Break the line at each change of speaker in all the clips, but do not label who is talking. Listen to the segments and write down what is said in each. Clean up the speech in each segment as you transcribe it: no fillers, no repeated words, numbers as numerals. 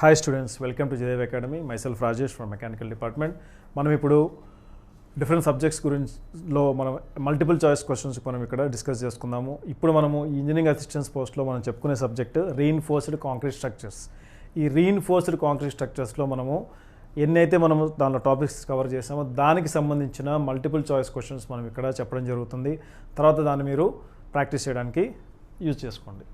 Hi students, welcome to JAYADEV Academy. Myself Rajesh from Mechanical Department. మనం ఇప్పుడు different subjects గురించిలో మనం multiple choice questions మనం ఇక్కడ discuss చేసుకుందాము. ఇప్పుడు మనము ఇంజనీరింగ్ అసిస్టెన్స్ పోస్ట్లో మనం చెప్పుకునే సబ్జెక్ట్ రీఇన్ఫోర్స్డ్ కాంక్రీట్ స్ట్రక్చర్స్. ఈ రీఇన్ఫోర్స్డ్ కాంక్రీట్ స్ట్రక్చర్స్లో మనము ఎన్నైతే మనము దానిలో టాపిక్స్ కవర్ చేసామో దానికి సంబంధించిన మల్టిపుల్ చాయిస్ క్వశ్చన్స్ మనం ఇక్కడ చెప్పడం జరుగుతుంది. తర్వాత దాన్ని మీరు ప్రాక్టీస్ చేయడానికి యూజ్ చేసుకోండి.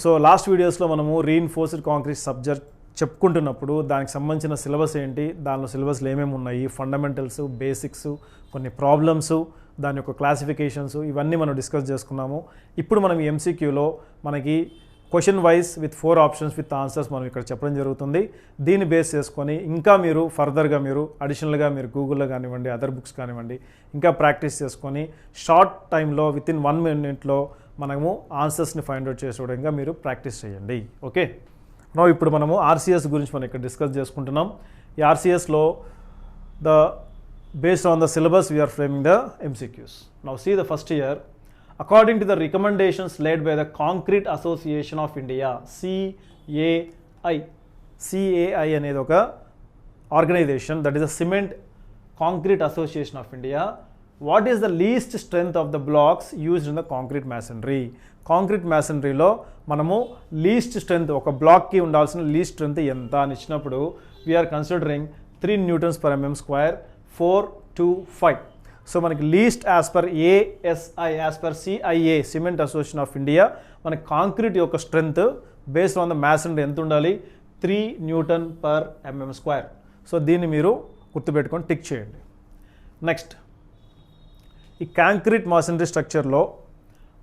సో లాస్ట్ వీడియోస్లో మనము రీఇన్ఫోర్స్డ్ కాంక్రీట్ సబ్జెక్ట్ చెప్పుకుంటున్నప్పుడు దానికి సంబంధించిన సిలబస్ ఏంటి, దానిలో సిలబస్లు ఏమేమి ఉన్నాయి, ఫండమెంటల్స్, బేసిక్స్, కొన్ని ప్రాబ్లమ్స్, దాని యొక్క క్లాసిఫికేషన్స్, ఇవన్నీ మనం డిస్కస్ చేసుకున్నాము. ఇప్పుడు మనం ఎంసీక్యూలో మనకి question wise with 4 options with answers మనం ఇక్కడ చెప్పడం జరుగుతుంది. దీన్ని బేస్ చేసుకొని ఇంకా మీరు ఫర్దర్గా మీరు అడిషనల్గా మీరు గూగుల్లో కానివ్వండి, అదర్ బుక్స్ కానివ్వండి, ఇంకా ప్రాక్టీస్ చేసుకొని షార్ట్ టైంలో విత్ ఇన్ 1 మినిట్లో మనము ఆన్సర్స్ని ఫైండ్ అవుట్ చేసే విధంగా మీరు ప్రాక్టీస్ చేయండి. ఓకే, ఇప్పుడు మనము ఆర్సీఎస్ గురించి మనం ఇక్కడ డిస్కస్ చేసుకుంటున్నాం. ఈ ఆర్సీఎస్లో based on the syllabus we are framing the MCQs. Now see the first year. According to the recommendations laid by the Concrete Association of India, CAI అనేది ఒక organisation, that is the cement concrete association of India. What is the least strength of the blocks used in the concrete masonry? Concrete మ్యాసనరీలో మనము least strength, ఒక బ్లాక్కి ఉండాల్సిన least strength ఎంత అని ఇచ్చినప్పుడు we are considering 3 Newtons/mm², 4 to 5. So మనకి least as per ASI, as per CIA, cement association of India, మనకి concrete యొక్క strength based on the masonry ఎంత ఉండాలి? 3 Newton/mm². సో దీన్ని మీరు గుర్తుపెట్టుకొని టిక్ చేయండి. నెక్స్ట్, ఈ కాంక్రీట్ మాసనరీ స్ట్రక్చర్లో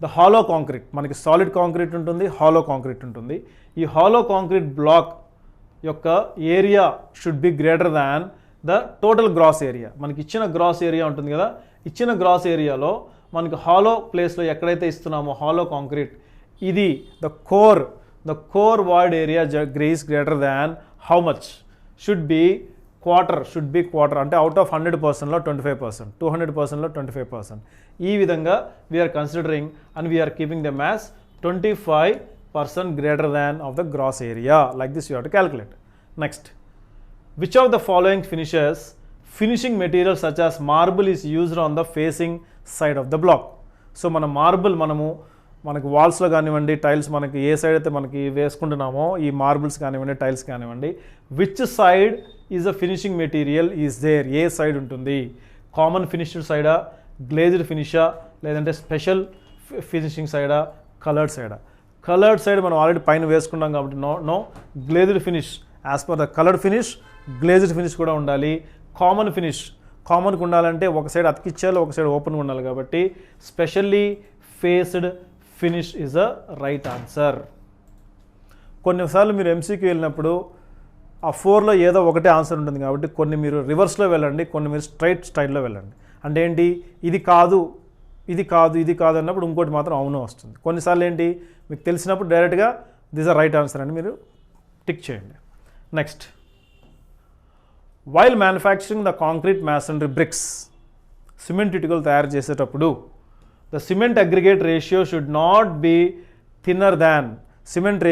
ద హాలో కాంక్రీట్, మనకి సాలిడ్ కాంక్రీట్ ఉంటుంది, హాలో కాంక్రీట్ ఉంటుంది. ఈ హాలో కాంక్రీట్ బ్లాక్ యొక్క area should be greater than the total gross area. మనకి ఇచ్చిన గ్రాస్ ఏరియా ఉంటుంది కదా, ఇచ్చిన గ్రాస్ ఏరియాలో మనకి హాలో ప్లేస్లో ఎక్కడైతే ఇస్తున్నామో హాలో కాంక్రీట్, ఇది the core void area is greater than how much? Should be quarter, అంటే అవుట్ ఆఫ్ 100%లో 25%, 200%లో 25%. ఈ విధంగా we are considering and we are keeping them as 25% greater than of the gross area. Like this you have to calculate. Next, which of the following finishing material such as marble is used on the facing side of the block? So మన marble మనకు వాల్స్లో కానివ్వండి, tiles మనకి ఏ side అయితే మనకి వేసుకుంటున్నామో ఈ marbles కానివ్వండి, tiles కానివ్వండి, which side is a finishing material is there? ఏ సైడ్ ఉంటుంది? కామన్ ఫినిష్డ్ సైడా, గ్లేజ్డ్ ఫినిషా, లేదంటే స్పెషల్ ఫినిషింగ్ సైడా, కలర్డ్ సైడా? కలర్డ్ సైడ్ మనం ఆల్రెడీ పైన వేసుకున్నాం కాబట్టి no glazed finish. As per the coloured finish glazed finish కూడా ఉండాలి. కామన్కి ఉండాలంటే ఒక సైడ్ అతికిచ్చాలి, ఒక సైడ్ ఓపెన్గా ఉండాలి, కాబట్టి specially faced finish is a right answer. కొన్నిసార్లు మీరు ఎంసీక్యూ వెళ్ళినప్పుడు ఆ 4లో ఏదో ఒకటే ఆన్సర్ ఉంటుంది కాబట్టి కొన్ని మీరు రివర్స్లో వెళ్ళండి, కొన్ని మీరు స్ట్రైట్ స్టైల్లో వెళ్ళండి. అంటే ఏంటి, ఇది కాదు అన్నప్పుడు ఇంకోటి మాత్రం అవును వస్తుంది. కొన్నిసార్లు ఏంటి, మీకు తెలిసినప్పుడు డైరెక్ట్గా దిస్ ఆర్ రైట్ ఆన్సర్ అని మీరు టిక్ చేయండి. Next, while manufacturing the concrete masonry bricks, cement ఇటుకలు తయారు చేసేటప్పుడు the cement aggregate ratio should not be thinner than cement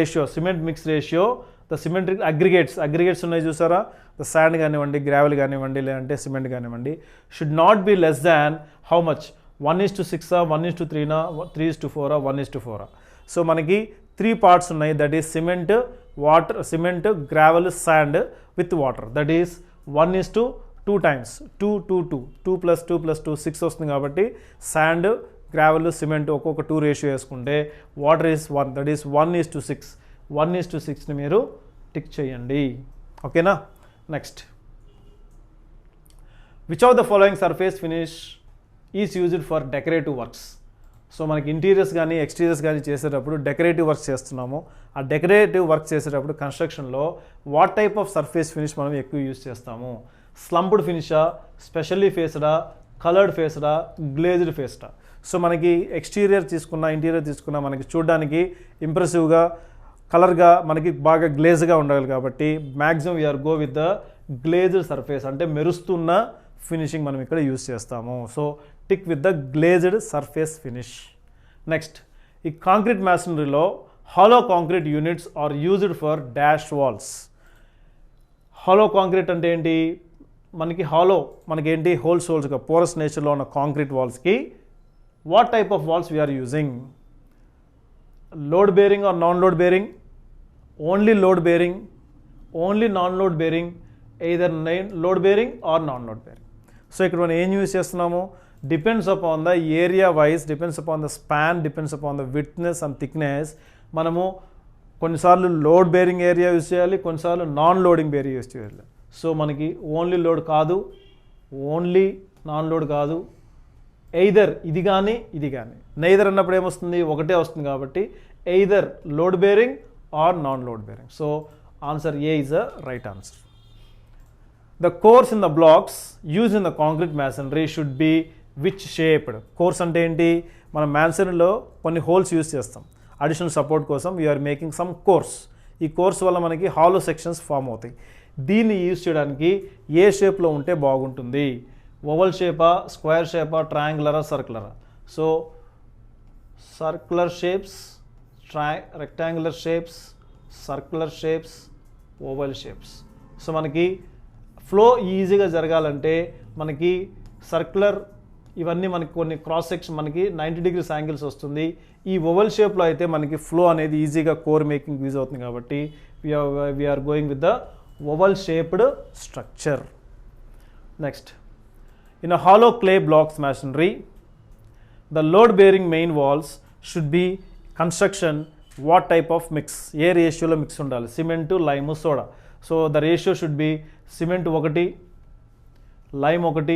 mix ratio the cement aggregates ఉన్నాయి చూసారా, ద శాండ్ కానివ్వండి, గ్రావెల్ కానివ్వండి, లేదంటే సిమెంట్ కానివ్వండి, should not be less than how much? 1:6, 1:3, 3:4, 1:4. So మనకి 3 parts ఉన్నాయి, that is cement, water, cement, gravel, sand with water, that is 1:2 times 2 + 2 6 వస్తుంది. కాబట్టి శాండ్, గ్రావెల్, సిమెంట్ ఒక్కొక్క 2 రేషియో వేసుకుంటే వాటర్ ఈస్ 1, దట్ ఈస్ 1:6. 1:6ని మీరు టిక్ చేయండి. ఓకేనా? Next, which of the following surface finish is used for decorative works? So మనకి interiors కానీ exteriors కానీ చేసేటప్పుడు డెకరేటివ్ వర్క్స్ చేస్తున్నాము. ఆ డెకరేటివ్ వర్క్ చేసేటప్పుడు కన్స్ట్రక్షన్లో what type of surface finish మనం ఎక్కువ యూజ్ చేస్తాము? స్లంప్డ్ ఫినిషా, స్పెషల్లీ ఫేస్డా, కలర్డ్ ఫేస్డా, గ్లేజ్డ్ ఫేస్డా? సో మనకి ఎక్స్టీరియర్ తీసుకున్నా, ఇంటీరియర్ తీసుకున్నా మనకి చూడడానికి ఇంప్రెసివ్గా, కలర్గా, మనకి బాగా గ్లేజ్గా ఉండాలి కాబట్టి maximum we are go with the glazed surface, అంటే మెరుస్తున్న ఫినిషింగ్ మనం ఇక్కడ యూజ్ చేస్తాము. So tick with the glazed surface finish. Next, ఈ కాంక్రీట్ మ్యాసనరీలో hollow concrete units are used for dash walls. Hollow concrete అంటే ఏంటి, మనకేంటి హోల్స్గా పోరస్ నేచర్లో ఉన్న కాంక్రీట్ వాల్స్కి what type of walls we are using? Load bearing or non load bearing, only load bearing, only non load bearing, either load bearing or non load bearing. So ఇక్కడ మనం ఏం యూజ్ చేస్తున్నాము, depends upon the area wise, depends upon the span, depends upon the widthness and thickness. మనము కొన్నిసార్లు load bearing area use చేయాలి, కొన్నిసార్లు non loading area use చేయాలి. So మనకి ఓన్లీ లోడ్ కాదు, ఓన్లీ నాన్ లోడ్ కాదు, ఎయిదర్ ఇది కానీ ఇది కానీ. నెయిదర్ అన్నప్పుడు ఏమొస్తుంది, ఒకటే వస్తుంది కాబట్టి either load bearing or non load bearing. So answer A is a right answer. The cores in the blocks used in the concrete masonry should be which shaped? Cores అంటే ఏంటి, మనం మ్యాసనరీలో కొన్ని హోల్స్ యూజ్ చేస్తాం additional support కోసం. We are making some cores. ఈ cores వల్ల మనకి హాలో సెక్షన్స్ ఫామ్ అవుతాయి. దీన్ని యూజ్ చేయడానికి ఏ షేప్లో ఉంటే బాగుంటుంది, ఓవల్ షేపా, స్క్వేర్ షేపా, ట్రయాంగులరా, సర్కులరా? So circular shapes, rectangular shapes, circular shapes, oval shapes. So మనకి ఫ్లో ఈజీగా జరగాలంటే మనకి సర్క్యులర్ ఇవన్నీ మనకి కొన్ని క్రాస్ సెక్షన్ మనకి 90 degrees యాంగిల్స్ వస్తుంది. ఈ ఓవల్ షేప్లో అయితే మనకి ఫ్లో అనేది ఈజీగా కోర్ మేకింగ్ యూజ్ అవుతుంది కాబట్టి we are going with the oval shaped structure. Next, in a hollow clay blocks masonry the load bearing main walls should be construction what type of mix? ఏ రేషియోలో mix ఉండాలి, cement, lime, soda. So the ratio should be cement 1, lime 1,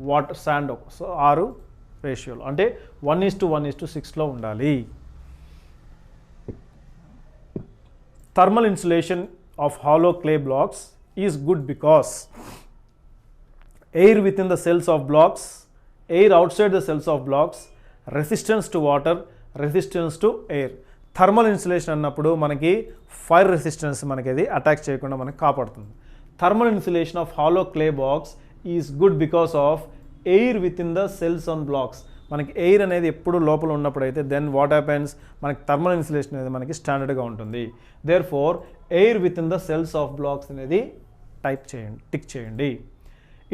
water sand 1. So 6 రేషియోలో, అంటే 1:1:6లో ఉండాలి. Thermal insulation of hollow clay blocks is good because air within the cells of blocks, air out side the cells of blocks, resistance to water, resistance to air. Thermal insulation అన్నప్పుడు మనకి fire resistance మనకి అది attack చేయకుండా మనకి కాపాడుతుంది. Thermal insulation of hollow clay box is good because of air within the cells on blocks. మనకి air అనేది ఎప్పుడు లోపల ఉన్నప్పుడు అయితే దెన్ వాట్ హ్యాపెన్స్, మనకి థర్మల్ ఇన్సులేషన్ అనేది మనకి స్టాండర్డ్గా ఉంటుంది. Therefore air within the cells of blocks అనేది టిక్ చేయండి.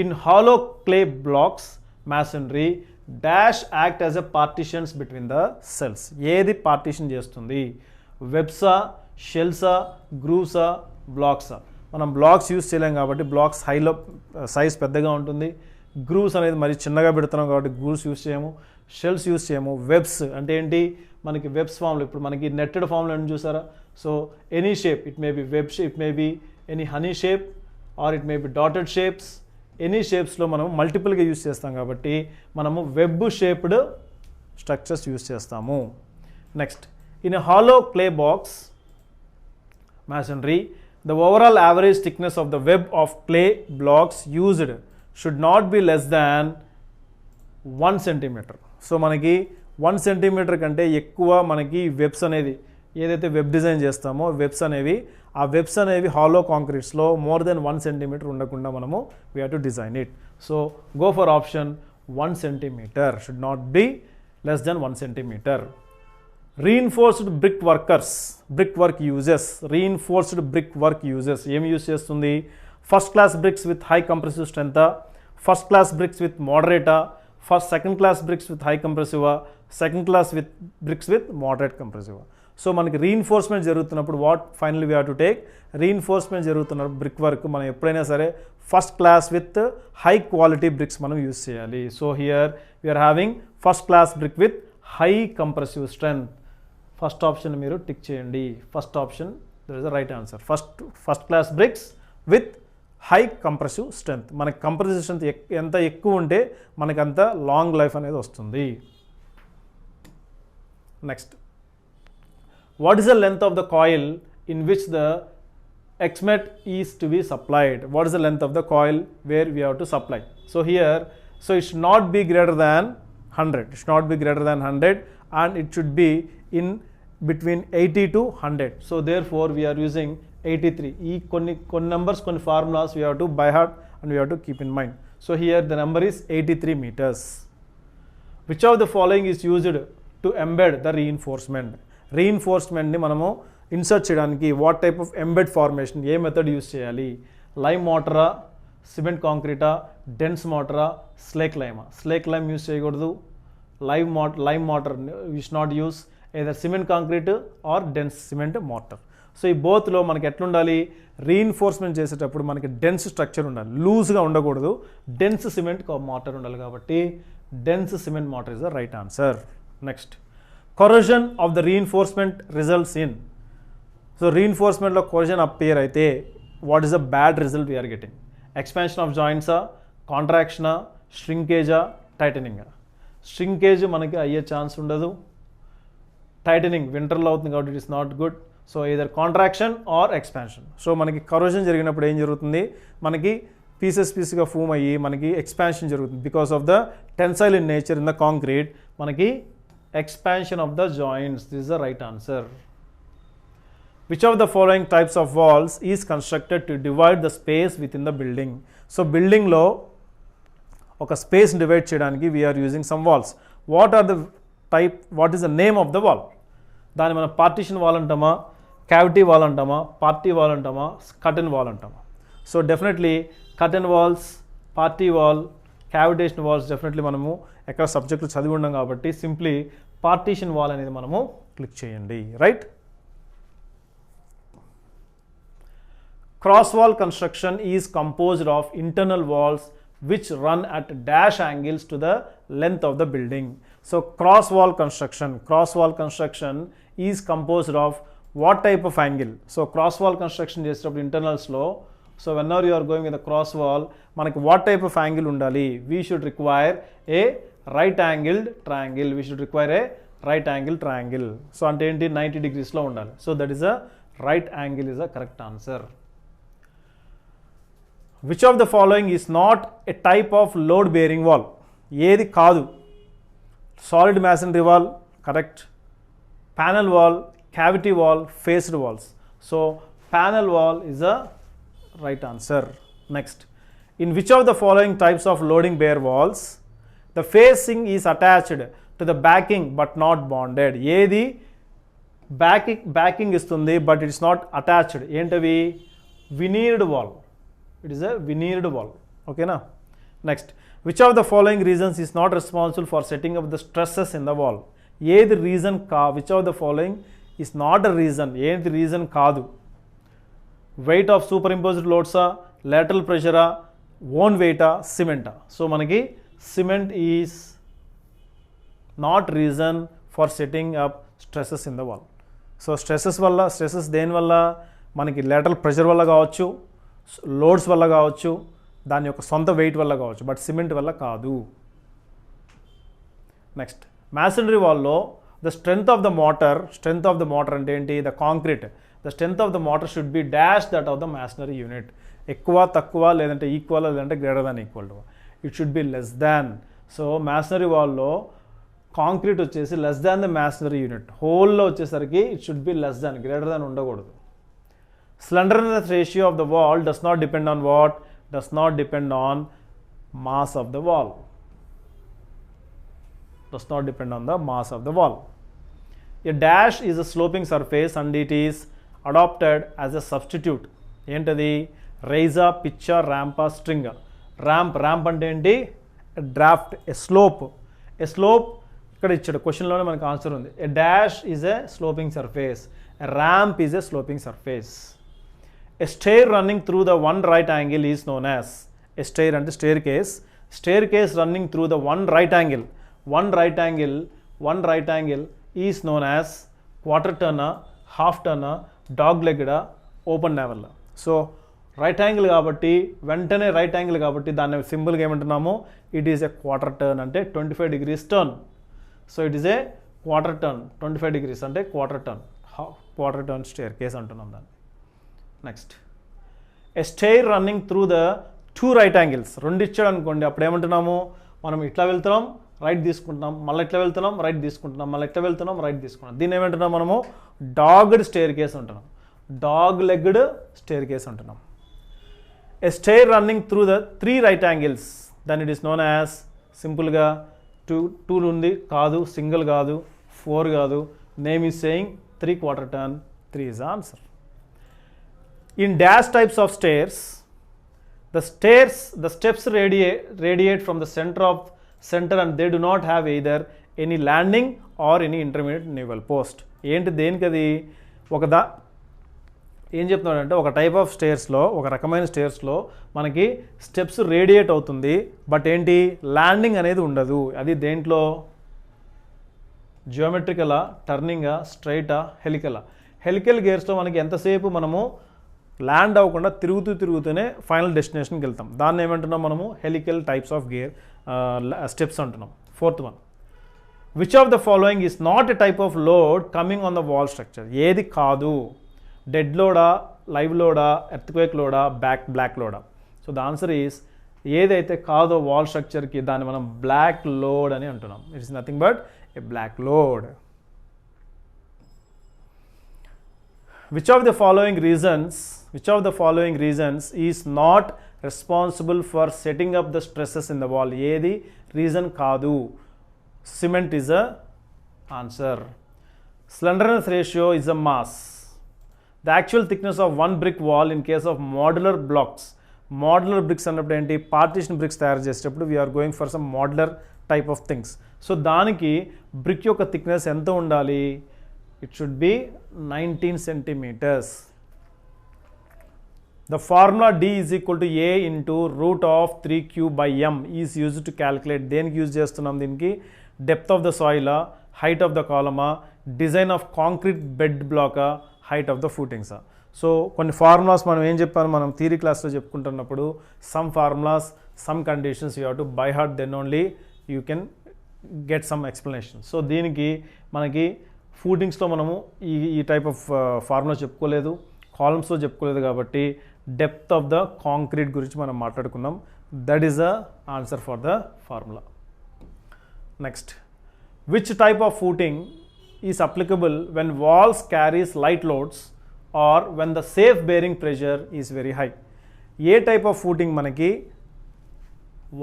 In hollow clay blocks masonry dash act as a partitions between the cells. ఏది పార్టిషన్ చేస్తుంది, వెబ్సా, షెల్సా, గ్రూవ్సా, బ్లాక్సా? మనం బ్లాక్స్ యూజ్ చేయలేం కాబట్టి బ్లాక్స్ హైలో సైజ్ పెద్దగా ఉంటుంది. గ్రూవ్స్ అనేది మరి చిన్నగా పెడుతున్నాం కాబట్టి గ్రూవ్స్ యూజ్ చేయము, షెల్స్ యూజ్ చేయము. వెబ్స్ అంటే ఏంటి, మనకి వెబ్స్ ఫామ్లో ఇప్పుడు మనకి నెట్టెడ్ ఫామ్లో ఏం చూసారా? So any shape, it may be web shape, it may be any honey shape or it may be dotted shapes. Any షేప్స్లో మనం మల్టిపుల్గా యూజ్ చేస్తాం కాబట్టి మనము వెబ్ షేప్డ్ స్ట్రక్చర్స్ యూజ్ చేస్తాము. Next, in a hollow clay box masonry the overall average thickness of the web of clay blocks used should not be less than 1 centimeter. So మనకి 1 centimeter కంటే ఎక్కువ మనకి webs అనేది ఏదైతే web design చేస్తామో ఆ webs అనేవి హాలో కాంక్రీట్స్లో మోర్ దెన్ 1 centimeter ఉండకుండా మనము we have to design it. So go for option 1 centimeter, should not be less than 1 centimeter. Reinforced brick work uses ఏమి యూజ్ చేస్తుంది? First class bricks with high compressive strength, first class bricks with మోడరేటా, second class bricks with high కంప్రెసివా, second class bricks with moderate కంప్రెసివా? So మనకి reinforcement జరుగుతున్నప్పుడు finally we have to take reinforcement జరుగుతున్నప్పుడు brick work మనం ఎప్పుడైనా సరే first class with high quality bricks మనం యూజ్ చేయాలి. So here we are having first class brick with high compressive strength. First option మీరు టిక్ చేయండి. First option that is the right answer. First class bricks with high compressive strength. మనకి compressive strength ఎంత ఎక్కువ ఉంటే మనకి అంత long life అనేది వస్తుంది. Next, what is the length of the coil in which the XMET is to be supplied? What is the length of the coil where we have to supply? So here, so it should not be greater than 100. It should not be greater than 100 and it should be in between 80 to 100. So therefore we are using 83. ఈ కొన్ని numbers, కొన్ని formulas we have to by heart and we have to keep in mind. So here the number is 83 meters. Which of the following is used to embed the రీఇన్ఫోర్స్మెంట్ని మనము insert చేయడానికి what type of embed formation, ఏ method use చేయాలి? Lime మోటరా, cement కాంక్రీటా, dense మోటరా, slake lime use చేయకూడదు. Lime mortar you should not use either cement concrete or dense cement mortar. So ఈ బోత్లో మనకి ఎట్లుండాలి? రీఇన్ఫోర్స్మెంట్ చేసేటప్పుడు మనకి డెన్స్ స్ట్రక్చర్ ఉండాలి, లూజ్గా ఉండకూడదు. డెన్స్ సిమెంట్ మోటర్ ఉండాలి కాబట్టి dense cement mortar is the right answer. Next, corrosion of the reinforcement results in. So రీఇన్ఫోర్స్మెంట్లో కొరోజన్ అపియర్ అయితే what is the bad result we are getting? Expansion of జాయింట్సా, కాంట్రాక్షనా, ష్రింకేజా, టైటనింగా? ష్రింకేజ్ మనకి అయ్యే ఛాన్స్ ఉండదు. టైటనింగ్ వింటర్లో అవుతుంది కాబట్టి it is not good. So either contraction or expansion. So మనకి కరోజన్ జరిగినప్పుడు ఏం జరుగుతుంది? మనకి పీసెస్గా ఫూమ్ అయ్యి మనకి ఎక్స్పాన్షన్ జరుగుతుంది. Because of the tensile in nature in the concrete మనకి expansion of the joints. This is the right answer. Which of the following types of walls is constructed to divide the space within the building? So బిల్డింగ్లో ఒక space divide చేయడానికి we are using some walls. What is the name of the wall? దాన్ని మనం partition wall అంటామా, cavity wall అంటామా, party wall అంటామా, curtain wall అంటామా? So definitely curtain walls, party wall, cavitation walls definitely మనము ఎక్కడ సబ్జెక్టులు చదివి ఉన్నాం కాబట్టి సింప్లీ పార్టీషన్ వాల్ అనేది మనము క్లిక్ చేయండి. Right. Cross wall construction is composed of internal walls which run at dash angles to the length of the building. So cross wall construction is composed of what type of angle? So cross wall construction చేసేటప్పుడు internals లో, so whenever you are going with a cross wall మనకి what type of angle ఉండాలి? We should require a right angled triangle. So అంటే ఏంటి? 90 degrees లో ఉండాలి. So that is a right angle is a correct answer. Which of the following is not a type of load bearing wall? ఏది కాదు? Solid masonry wall, correct. Panel wall, cavity wall, faced walls. So panel wall is a right answer. Next, in which of the following types of loading bear walls the facing is attached to the backing but not bonded? ఏది backing ఇస్తుంది but it is not attached? ఏంటవి? veneered wall. It is a veneered wall. Okay na? Next, which of the following reasons is not responsible for setting up the stresses in the wall? ఏది reason which of the following is not a reason? ఏది reason కాదు? Weight of super imposed లోడ్సా, lateral pressure, own వెయిటా, సిమెంటా? So మనకి cement is not reason for setting up stresses in the wall. So stresses దేనివల్ల? మనకి lateral pressure వల్ల కావచ్చు, లోడ్స్ వల్ల కావచ్చు, దాని యొక్క సొంత వెయిట్ వల్ల కావచ్చు, బట్ సిమెంట్ వల్ల కాదు. నెక్స్ట్, మ్యాసనరీ వాల్లో the strength of the mortar అంటే ఏంటి? The concrete. The strength of the mortar should be dash that of the masonry unit. ఎక్కువ, తక్కువ, లేదంటే ఈక్వల్, లేదంటే greater than equal to. It should be less than. So masonry వాల్లో concrete వచ్చేసి less than the masonry unit. హోల్లో వచ్చేసరికి it should be less than, greater than ఉండకూడదు. Slenderness ratio of the wall does not depend on what? Does not depend on mass of the wall. Does not depend on the mass of the wall. A dash is a sloping surface and it is adopted as a substitute. ఏంటది? రైజా, పిచ్చా, ర్యాంపా, string? Ramp అంటే ఏంటి? Draft. ఏ slope ఇక్కడ ఇచ్చాడు క్వశ్చన్లోనే మనకు answer ఉంది. A dash is a sloping surface, a ramp is a sloping surface. A stair running through the one right angle is known as? A stair అంటే staircase running through the one right angle is known as quarter turner, half turner, dog legged, open navel. So right angle కాబట్టి వెంటనే right angle కాబట్టి దాన్ని సింపుల్గా ఏమంటున్నాము? It is a quarter turn అంటే 25 degrees turn. So it is a quarter turn. 25 degrees అంటే quarter turn staircase అంటున్నాం దాన్ని. Next, a stair running through the two right angles. రెండు ఇచ్చాడు అనుకోండి, అప్పుడు ఏమంటున్నాము? మనం ఇట్లా వెళ్తున్నాం, రైట్ తీసుకుంటున్నాం, మళ్ళీ ఇట్లా వెళ్తున్నాం, రైట్ తీసుకుంటున్నాం, మళ్ళీ ఇట్లా వెళ్తున్నాం, రైట్ తీసుకుంటున్నాం. దీన్ని ఏమంటున్నాం మనము? డాగ్డ్ స్టేర్ కేస్ అంటున్నాం, డాగ్ లెగ్డ్ స్టేర్ కేస్ అంటున్నాం. A stair running through the three right angles then it is known as, సింపుల్గా టూ ఉంది కాదు, సింగిల్ కాదు, 4 కాదు. Name is saying 3/4 ton. 3 is the answer. In dash types of stairs, the steps radiate from the center and they do not have either any landing or any intermediate nivel post. ఏంటి దేనికి అది ఏం చెప్తున్నాడంటే ఒక type of స్టేర్స్లో, ఒక రకమైన స్టేర్స్లో మనకి steps radiate అవుతుంది, బట్ ఏంటి ల్యాండింగ్ అనేది ఉండదు. అది దేంట్లో? జియోమెట్రికలా, టర్నింగా, స్ట్రైటా, హెలికలా? హెలికల్ గేర్స్లో మనకి ఎంతసేపు మనము ల్యాండ్ అవ్వకుండా తిరుగుతూనే ఫైనల్ డెస్టినేషన్కి వెళ్తాం. దాన్ని ఏమంటున్నాం మనము? Helical types of gear steps అంటున్నాం. 4th one, which of the following is not a type of load coming on the wall structure? ఏది కాదు? డెడ్ లోడా, లైవ్ లోడా, ఎర్త్క్వేక్ లోడా, బ్లాక్ లోడా? సో ద ఆన్సర్ ఈస్ ఏదైతే కాదో వాల్ స్ట్రక్చర్కి దాన్ని మనం బ్లాక్ లోడ్ అని అంటున్నాం. It is nothing but a block load. Which of the following reasons is not responsible for setting up the stresses in the wall? ఏది reason కాదు? Cement is a answer. Slenderness ratio is a mass. The actual thickness of one brick wall in case of modular blocks. Modular bricks అన్నప్పుడు ఏంటి? Partition bricks తయారు చేసేటప్పుడు we are going for some modular type of things. So దానికి brick యొక్క thickness ఎంత ఉండాలి? It should be 19 centimeters. The formula D is equal to A into root of 3Q by M is used to calculate. దేనికి use చేస్తున్నాం దీనికి? Depth of the సాయిలా, height of the కాలమా, design of concrete bed బ్లాకా, height of the ఫూటింగ్సా? So కొన్ని formulas మనం ఏం చెప్పాను, మనం థియరీ క్లాస్లో చెప్పుకుంటున్నప్పుడు some formulas, some conditions you have to by heart, then only you can get some explanation. So దీనికి మనకి ఫూటింగ్స్లో మనము ఈ టైప్ ఆఫ్ ఫార్ములా చెప్పుకోలేదు, కాలమ్స్లో చెప్పుకోలేదు, కాబట్టి డెప్త్ ఆఫ్ ద కాంక్రీట్ గురించి మనం మాట్లాడుకున్నాం. That is the answer for the formula. Next, which type of footing is applicable when walls carries light loads or when the safe bearing pressure is very high? ఏ type of footing మనకి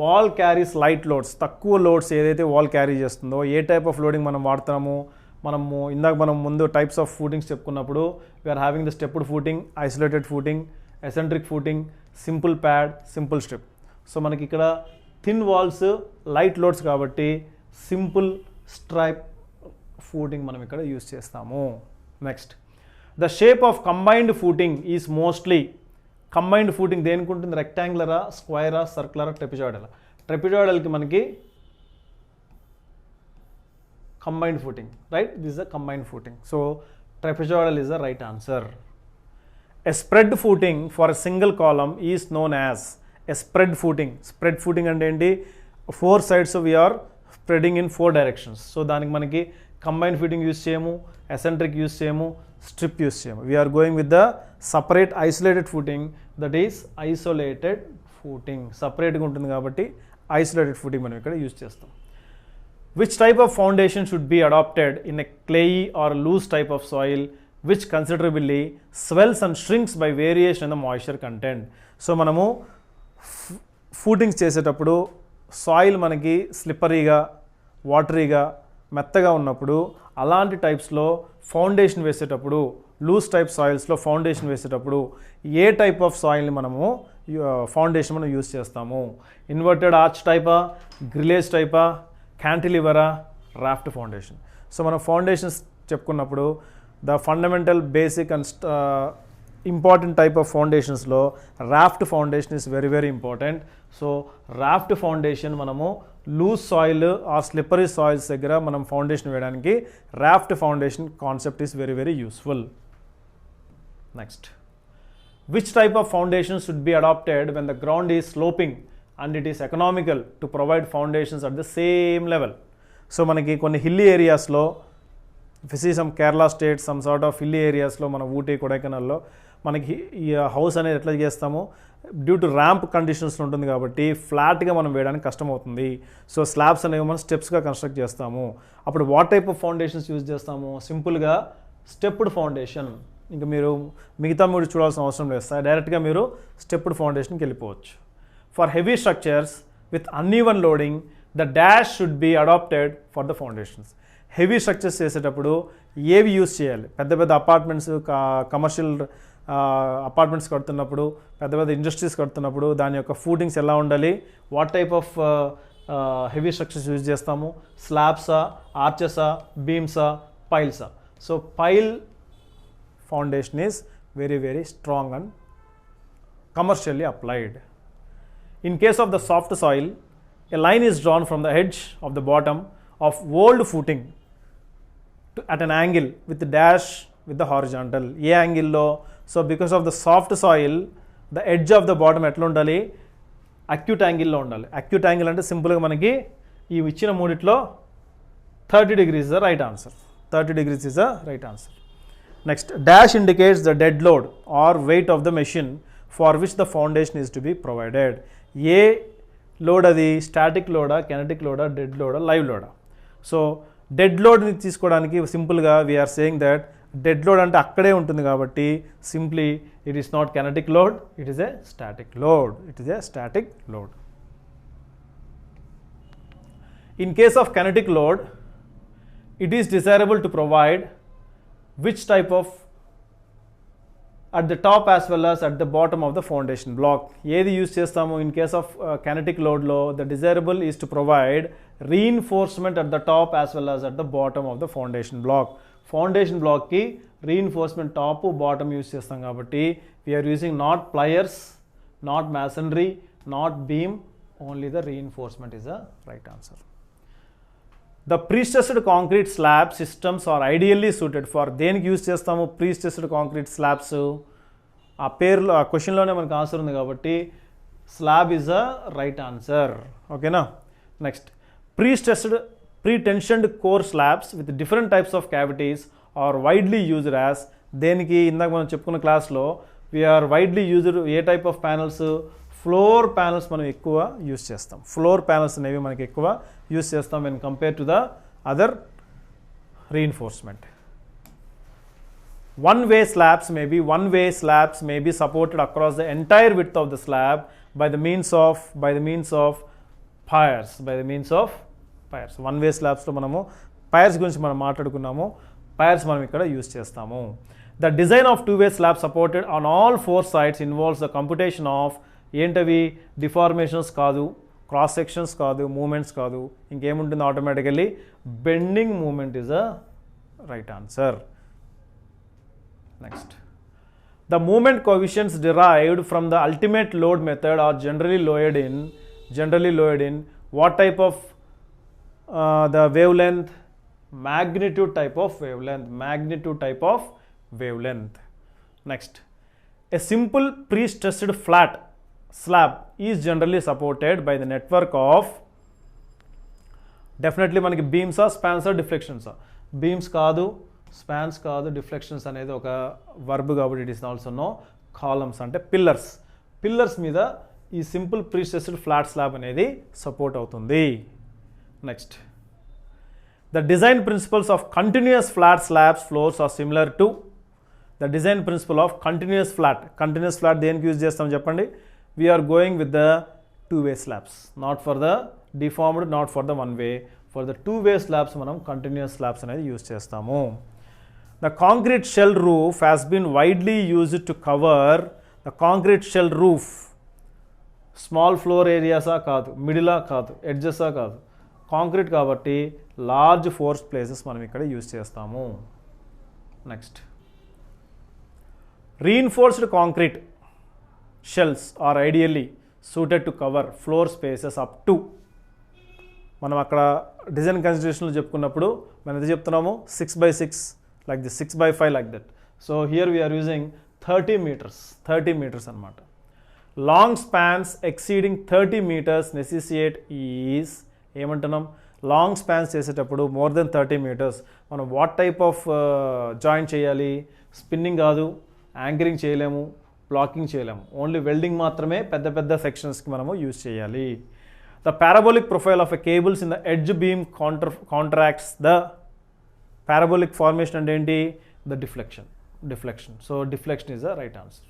wall carries light loads, తక్కువ loads ఏదైతే wall carry చేస్తుందో ఏ type of loading మనం వాడతాము? మనం ముందు టైప్స్ ఆఫ్ ఫూటింగ్స్ చెప్పుకున్నప్పుడు we are having the stepped footing, isolated footing, eccentric footing, simple pad, simple strip. So మనకి ఇక్కడ థిన్ వాల్స్, లైట్ లోడ్స్ కాబట్టి సింపుల్ స్ట్రైప్ ఫూటింగ్ మనం ఇక్కడ యూజ్ చేస్తాము. Next, the shape of combined footing is mostly. Combined footing దేనికి ఉంటుంది? రెక్టాంగులరా, స్క్వైరా, సర్కులరా, ట్రెపిజాయిడలా? ట్రెపిజాయిడల్కి మనకి combined footing, right? This is a combined footing. So trapezoidal is the right answer. A spread footing for a single column is known as a spread footing. Spread footing అంటే ఏంటి? 4 sides we are spreading in 4 directions. So దానికి మనకి combined footing use చేయము, eccentric use చేయము, strip use చేయము. We are going with the separate isolated footing, that is isolated footing. Separate గా ఉంటుంది కాబట్టి isolated footing మనం ఇక్కడ యూస్ చేస్తాం. Which type of foundation should be adopted in a clayey or loose type of soil which considerably swells and shrinks by variation in the moisture content? So మనము ఫూటింగ్స్ చేసేటప్పుడు soil మనకి స్లిప్పరీగా, వాటరీగా, మెత్తగా ఉన్నప్పుడు అలాంటి టైప్స్లో foundation వేసేటప్పుడు, లూజ్ టైప్ సాయిల్స్లో ఫౌండేషన్ వేసేటప్పుడు ఏ type of సాయిల్ని మనము foundation మనం యూస్ చేస్తాము? ఇన్వర్టెడ్ ఆర్చ్ టైపా, గ్రిలేజ్ టైపా, క్యాంటిలివరా, రాఫ్ట్ ఫౌండేషన్? సో మనం ఫౌండేషన్స్ చెప్పుకున్నప్పుడు the fundamental, basic and important type of ఫౌండేషన్స్లో raft foundation is very very important. So raft foundation మనము loose soil or slippery soils దగ్గర మనం ఫౌండేషన్ వేయడానికి raft foundation concept is very very useful. Next, which type of foundation should be adapted when the ground is sloping and it is economical to provide foundations at the same level? So మనకి కొన్ని hilly ఏరియాస్లో, if you see some Kerala state, some sort of hilly areasలో, మన ఊటీ, కొడైకెనాల్లో మనకి ఈ house అనేది ఎట్లా చేస్తాము? Due to ramp conditions ఉంటుంది కాబట్టి ఫ్లాట్గా మనం వేయడానికి కష్టమవుతుంది. సో స్లాబ్స్ అనేవి మనం స్టెప్స్గా కన్స్ట్రక్ట్ చేస్తాము. అప్పుడు what type of foundations use చేస్తాము? సింపుల్గా స్టెప్డ్ ఫౌండేషన్. ఇంకా మీరు మిగతా మీరు చూడాల్సిన అవసరం లేదు, డైరెక్ట్గా మీరు స్టెప్డ్ ఫౌండేషన్కి వెళ్ళిపోవచ్చు. For heavy structures with uneven loading, the dash should be adopted for the foundations. Heavy structures చేసేటప్పుడు ఏవి యూస్ చేయాలి? పెద్ద పెద్ద అపార్ట్మెంట్స్, కమర్షియల్ అపార్ట్మెంట్స్ కడుతున్నప్పుడు, పెద్ద పెద్ద ఇండస్ట్రీస్ కడుతున్నప్పుడు దాని యొక్క ఫూటింగ్స్ ఎలా ఉండాలి? What type of heavy structures use చేస్తాము? స్లాబ్సా, ఆర్చెసా, బీమ్సా, పైల్సా? So pile foundation is very very strong and commercially applied. In case of the soft soil, a line is drawn from the edge of the bottom of old footing at an angle with the dash with the horizontal. ఏ యాంగిల్లో? So because of the soft soil the edge of the bottom ఎట్లా ఉండాలి? Acute యాంగిల్లో ఉండాలి. Acute angle అంటే సింపుల్గా మనకి ఈ ఇచ్చిన మూడిట్లో 30 degrees is the right answer. 30 degrees is the right answer. Next, dash indicates the dead load or weight of the machine for which the foundation is to be provided. ఏ load అది? Static లోడా, kinetic లోడా, dead లోడా, live లోడా? So dead లోడ్ని తీసుకోవడానికి సింపుల్గా we are saying that dead load అంటే అక్కడే ఉంటుంది కాబట్టి simply it is not kinetic load, it is a static load. It is a static load. In case of kinetic load, it is desirable to provide which type of at the top as well as at the bottom of the foundation block? ఏది use చేస్తాము? In case of kinetic లోడ్లో the desirable is to provide reinforcement at the top as well as at the bottom of the foundation block. Foundation బ్లాక్కి reinforcement top bottom use చేస్తాం కాబట్టి we are using not pliers, not masonry, not beam, only the reinforcement is the right answer. The pre-stressed concrete slab systems are ideally suited for దేనికి use చేస్తాము? pre-stressed concrete slabs. ఆ పేర్లో ఆ క్వశ్చన్లోనే మనకు answer ఉంది కాబట్టి slab is a right answer. ఓకేనా? Next, pre-tensioned core slabs with different types of cavities are widely used as దేనికి? ఇందాక మనం చెప్పుకున్న క్లాస్లో we are widely used a type of panels? Floor panels మనం ఎక్కువ యూజ్ చేస్తాం. ఫ్లోర్ ప్యానల్స్ అనేవి మనకి ఎక్కువ యూజ్ చేస్తాం when compare to the other reinforcement. One-way slabs may be supported across the entire width of the slab by the means of piers. One-way slabs లో మనము piers గురించి మనం మాట్లాడుకున్నాము. piers మనం ఇక్కడ యూజ్ చేస్తాము. The design of two-way slab supported on all four sides involves the computation of ఏంటవి? Deformations కాదు, క్రాస్ సెక్షన్స్ కాదు, మూమెంట్స్ కాదు, ఇంకేముంటుంది? Automatically bending moment is a right answer. Next, the moment coefficients derived from the ultimate load method are generally lowered in what type of the wavelength? magnitude type of wavelength. Next, a simple pre-stressed flat slab is generally supported by the network of definitely మనకి beams ఆ, spans ఆ, deflections ఆ? beams కాదు, spans కాదు, deflections అనేది ఒక verb కాబట్టి it is also no. Columns అంటే పిల్లర్స్ మీద ఈ సింపుల్ ప్రీ-స్ట్రెస్డ్ ఫ్లాట్ స్లాబ్ అనేది సపోర్ట్ అవుతుంది. Next, the design principles of continuous flat slabs floors are similar to the design principle of continuous flat దేనికి use చేస్తాం చెప్పండి? we are going with the two-way slabs, not for the deformed, not for the one-way. For the two-way slabs మనం continuous slabs అనేది use చేస్తాము. The concrete shell roof has been widely used to cover the concrete shell roof. Small floor ఏరియాసా కాదు, మిడిలా కాదు, ఎడ్జెసా కాదు, concrete కాబట్టి large force places మనం ఇక్కడ యూజ్ చేస్తాము. Next, reinforced concrete shells are ideally suited to cover floor spaces up to మనం అక్కడ డిజైన్ కన్సిడరేషన్లో చెప్పుకున్నప్పుడు మనం ఎంత చెప్తున్నాము? 6x6 like this, 6x5 like that. So here we are using 30 meters అన్నమాట. Long spans exceeding 30 meters necessitate is ఏమంటున్నాం? Long spans చేసేటప్పుడు more than 30 meters మనం what type of joint చేయాలి? స్పిన్నింగ్ కాదు, యాంకరింగ్ చేయలేము, బ్లాకింగ్ చేయలేము, ఓన్లీ వెల్డింగ్ మాత్రమే పెద్ద పెద్ద సెక్షన్స్కి మనము యూజ్ చేయాలి. The parabolic profile of a cables in the edge beam contracts the parabolic formation అంటే ఏంటి? The deflection. So deflection is the right answer.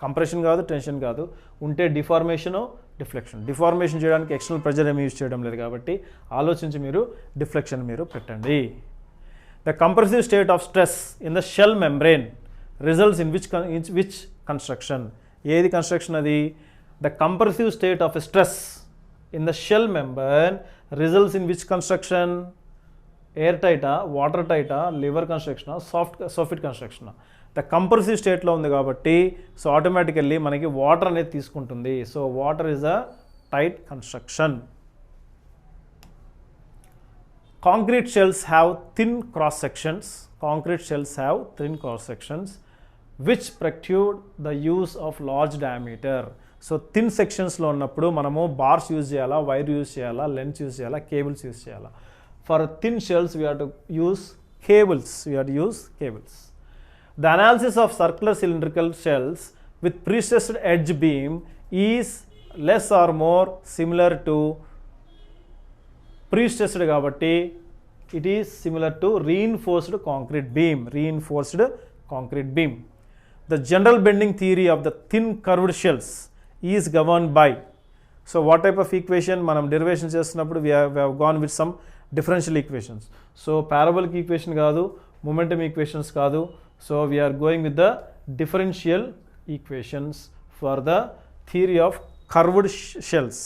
Compression కాదు, టెన్షన్ కాదు, ఉంటే డిఫార్మేషను డిఫ్లెక్షన్. డిఫార్మేషన్ చేయడానికి ఎక్స్టర్నల్ ప్రెజర్ ఏమి యూజ్ చేయడం లేదు కాబట్టి ఆలోచించి మీరు డిఫ్లెక్షన్ మీరు పెట్టండి. The compressive state of stress in the shell membrane results in which construction. ఏది కన్స్ట్రక్షన్ అది? The compressive state of stress in the shell membrane results in which construction? Air టైటా, వాటర్ టైటా, లివర్ కన్స్ట్రక్షనా, సాఫ్ట్ కన్స్ట్రక్షనా? The compressive స్టేట్లో ఉంది కాబట్టి సో ఆటోమేటికల్లీ మనకి వాటర్ అనేది తీసుకుంటుంది. So water is a tight construction. Concrete shells have thin cross sections. Concrete shells have thin cross sections which preclude the use of large diameter. So thin సెక్షన్స్లో ఉన్నప్పుడు మనము bars use చేయాలా, wire use చేయాలా, లెన్స్ use చేయాలా, cables use చేయాలా? For thin shells we have to use cables. The analysis of circular cylindrical shells with pre-stressed edge beam is less or more similar to pre-stressed కాబట్టి it is similar to reinforced concrete beam. The general bending theory of the thin curved shells is governed by. So what type of equation? మనం derivation చేస్తున్నప్పుడు we have gone with some differential equations. So parabolic equation కాదు, momentum equations కాదు. So we are going with the differential equations for the theory of curved shells.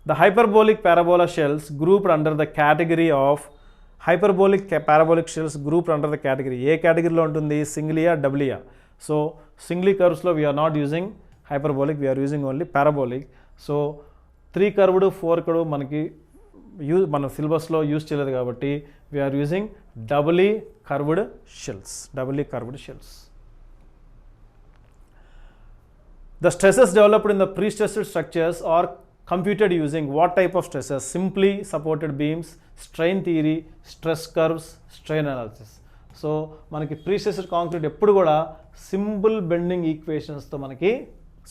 The hyperbolic parabola shells grouped under the category of parabolic shells grouped under the category. ఏ కేటగిరీలో ఉంటుంది? సింగిలియా, డబులియా? So singly కర్వ్స్లో we are not using hyperbolic, we are using only parabolic. So 3 curved 4 curved మనకి మన సిలబస్లో use చేయలేదు కాబట్టి we are using doubly curved shells. The stresses developed in the pre-stressed structures are computed using what type of stresses? Simply supported beams, strain theory, stress curves, strain analysis. So మనకి pre-stressed concrete ఎప్పుడు కూడా simple bending ఈక్వేషన్స్తో మనకి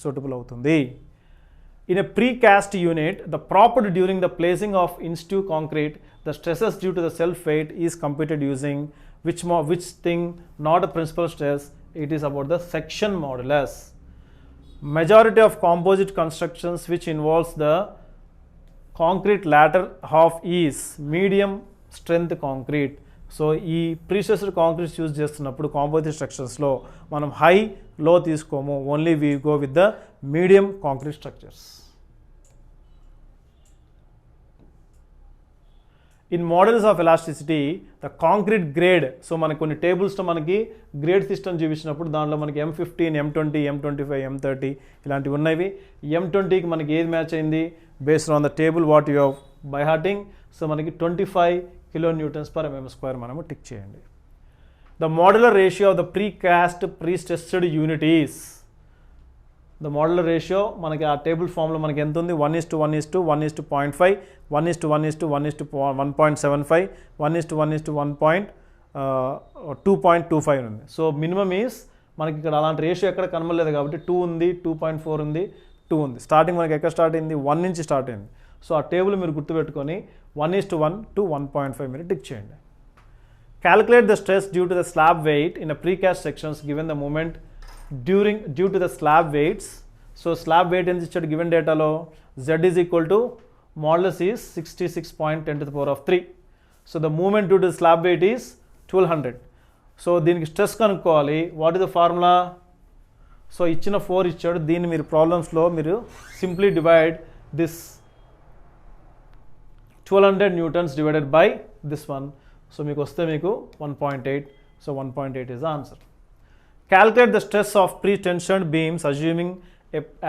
suitable అవుతుంది. In a precast unit, the propped during the placing of in situ concrete, the stresses due to the self weight is computed using which thing? Not a principal stress, it is about the section modulus. Majority of composite constructions which involves the concrete latter half is medium strength concrete. So ఈ ప్రీస్ట్రెస్డ్ concretes use చేస్తున్నప్పుడు composite స్ట్రక్చర్స్లో మనం high లో తీసుకోము, only we go with the medium concrete structures. In models of elasticity the concrete grade. So మనకి కొన్ని టేబుల్స్తో మనకి grade system చూపించినప్పుడు దాంట్లో మనకి M15, M20, M25, M30 ఇలాంటివి ఉన్నవి. M20కి మనకి ఏది మ్యాచ్ అయింది? Based on the table what you have by hearting. So మనకి 25 kN/mm² మనము టిక్ చేయండి. The modular ratio of the precast prestressed unit is. The modular ratio మనకి ఆ టేబుల్ ఫామ్లో మనకి ఎంత ఉంది? 1:1:1:0.5, 1:1:1:1.75, 1:1:1.2.25 ఉంది. సో మినిమమ్ ఈస్ మనకి ఇక్కడ అలాంటి రేషియో ఎక్కడ కనబడలేదు కాబట్టి 2 ఉంది, 2.4 ఉంది, 2 ఉంది. స్టార్టింగ్ మనకి ఎక్కడ స్టార్ట్ అయింది? 1 నుంచి స్టార్ట్ అయింది. సో ఆ టేబుల్ మీరు గుర్తుపెట్టుకొని 1:1 to 1.5 మీరు టిక్ చేయండి. Calculate the stress due to the slab weight in a precast sections given the moment due to the slab weights. So slab weight ఎంత ఇచ్చాడు గివెన్ డేటాలో? Z is equal to modulus is 66.10⁻³ so the moment due to slab weight is 1200. So దీనికి stress కనుక్కోవాలి. What is the formula? So ఇచ్చిన 4 ఇచ్చాడు, దీన్ని మీరు ప్రాబ్లమ్స్లో మీరు simply divide this 1200 newtons divided by this one. So మీకు వస్తే మీకు 1.8. So 1.8 is the answer. Calculate the stress of pre-tensioned beams assuming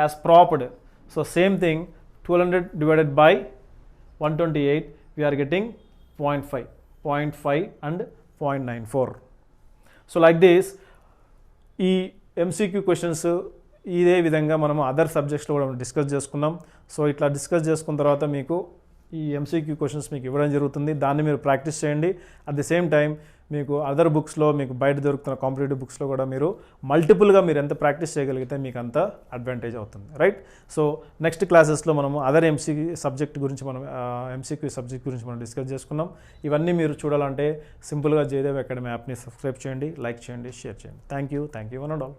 as propped. So same thing, 1200 divided by 128, we are getting 0.5 and 0.94. So like this, ఈ MCQ questions ఇదే విధంగా మనము other సబ్జెక్ట్స్లో కూడా discuss చేసుకున్నాం. So ఇట్లా డిస్కస్ చేసుకున్న తర్వాత మీకు ఈ MCQ క్వశ్చన్స్ మీకు ఇవ్వడం జరుగుతుంది. దాన్ని మీరు ప్రాక్టీస్ చేయండి. అట్ ది సేమ్ టైం మీకు అదర్ బుక్స్లో మీకు బయట దొరుకుతున్న కాంపిటేటివ్ బుక్స్లో కూడా మీరు మల్టిపుల్గా మీరు ఎంత ప్రాక్టీస్ చేయగలిగితే మీకు అంత అడ్వాంటేజ్ అవుతుంది, రైట్? సో నెక్స్ట్ క్లాసెస్లో మనము అదర్ MCQ సబ్జెక్ట్ గురించి మనం డిస్కస్ చేసుకున్నాం. ఇవన్నీ మీరు చూడాలంటే సింపుల్గా జయదేవ్ అకాడమీ యాప్ని సబ్స్క్రైబ్ చేయండి, లైక్ చేయండి, షేర్ చేయండి. Thank you one and all.